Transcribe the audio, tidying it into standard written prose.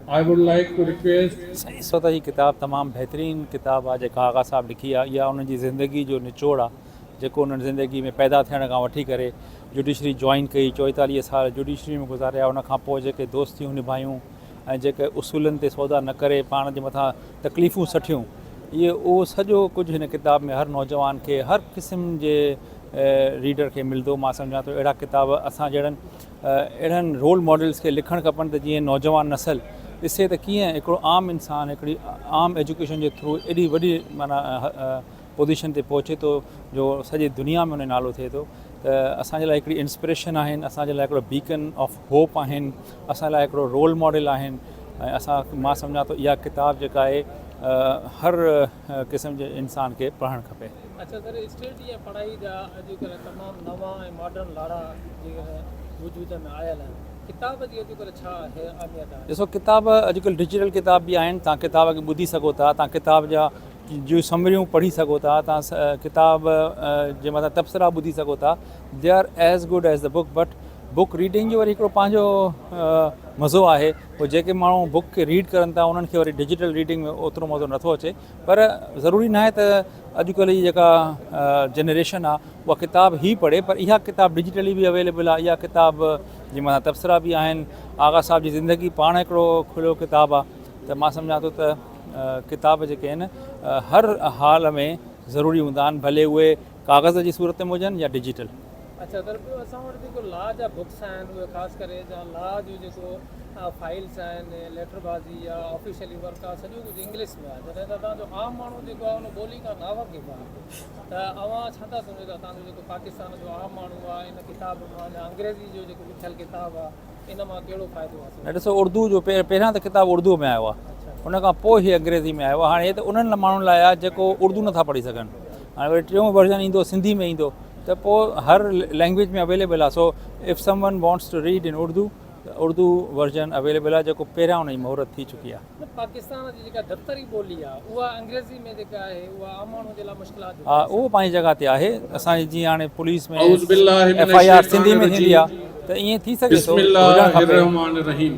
I would like to request सही सो त ही किताब तमामु बहितरीनु किताबु आहे जेका आगा साहब लिखी आहे। इहा उन्हनि जी ज़िंदगी जो निचोड़ आहे जेको उन्हनि ज़िंदगी में पैदा थियण खां वठी करे जुडिशरी जॉइन कई, 44 साल जुडिशरी में गुज़ारिया, उन खां पोइ जेके दोस्तियूं निभायूं ऐं जेके उसूलनि ते सौदा न करे पाण जे मथां तकलीफ़ूं सठियूं, इहे उहो सॼो कुझु हिन किताब में हर नौजवान खे हर क़िस्म जे रीडर खे मिलंदो। मां सम्झां थो अहिड़ा किताब असां जहिड़नि अहिड़नि रोल मॉडल्स खे लिखणु खपनि त जीअं नौजवान नसल ॾिसे त कीअं हिकिड़ो आम इंसानु हिकिड़ी आम एजुकेशन जे थ्रू एॾी वॾी माना पोजीशन ते पहुचे थो जो सॼी दुनिया में उन जो नालो थिए थो। त असांजे लाइ हिकिड़ी इंस्पिरेशन आहिनि, असांजे लाइ हिकिड़ो बीकन ऑफ होप आहिनि, असां लाइ हिकिड़ो रोल मॉडल आहिनि। ऐं मां सम्झां थो इहा किताब जेका आहे हर क़िस्म जे इंसान खे पढ़णु खपे। अच्छा सर, स्टेट या पढ़ाई जा अॼुकल्ह तमामु नवां ऐं मॉडर्न लाड़ा वजूद में आयल आहिनि, किताब जी अॼुकल्ह छा आहे अहमियत आहे? ॾिसो, किताब अॼुकल्ह डिजिटल किताब बि आहिनि, तव्हां किताब खे ॿुधी सघो था, तव्हां किताब जा जो समरियूं पढ़ी सघो था, तव्हां किताब जे मथां तबसरा ॿुधी सघो था। They are as good as the book, but book reading जो वरी हिकिड़ो पंहिंजो मज़ो आहे। पोइ जेके माण्हू बुक खे रीड करनि था उन्हनि खे वरी डिजिटल रीडिंग में ओतिरो मज़ो नथो अचे। पर ज़रूरी न आहे त अॼुकल्ह जी जेका जनरेशन आहे उहा किताब ई पढ़े, पर इहा किताब डिजिटली बि अवेलेबल आहे। इहा किताब जे मथां तबसरा बि आहिनि। आगा साहब जी ज़िंदगी पाण हिकिड़ो खुलियो किताबु आहे। त मां सम्झां थो त किताब जेके आहिनि हर हाल में ज़रूरी हूंदा आहिनि, भले उहे कागज़ जी सूरत में हुजनि या डिजिटल। अच्छा सर, ॿियो असां वटि जेको लॉ जा बुक्स आहिनि उहे ख़ासि करे जा लॉ जो जेको फाइल्स आहिनि, लेटरबाज़ी या ऑफिशियली वर्क आहे, सॼो कुझु इंग्लिश में आहे। जॾहिं त तव्हांजो आम माण्हू जेको आहे उन ॿोली खां नावाक़िफ़ आहे, त अव्हां छा था सम्झो त तव्हांजो जेको पाकिस्तान जो आम माण्हू आहे इन किताब मां या अंग्रेज़ी जो जेको लिखियलु किताबु आहे इन मां कहिड़ो फ़ाइदो आहे? ॾिसो, उर्दू जो पहिरियां त किताबु उर्दू में आयो आहे, उन खां पोइ ई अंग्रेज़ी में आयो आहे। हाणे त उन्हनि माण्हुनि लाइ आहे जेको उर्दू नथा पढ़ी सघनि। हाणे वरी टियों वर्जन ईंदो सिंधी में ईंदो, त पोइ हर लैंग्वेज में अवेलेबल आहे। So if someone wants to read in Urdu, Urdu version available आहे जेको पहिरियां उन जी मुहूरत थी चुकी आहे। पाकिस्तान जी जेका दफ़्तरी ॿोली आहे उहा अंग्रेज़ी में जेका आहे उहा आम माण्हू जे लाइ मुश्किलात? हा, उहो पंहिंजी जॻह ते आहे। असांजी जीअं हाणे पुलिस में औज़ु बिल्लाहि मिनश FIR सिंधी में थींदी आहे, त ईअं थी सघे थो हुजणु खपे। बिस्मिल्लाहिर्रहमानिर्रहीम।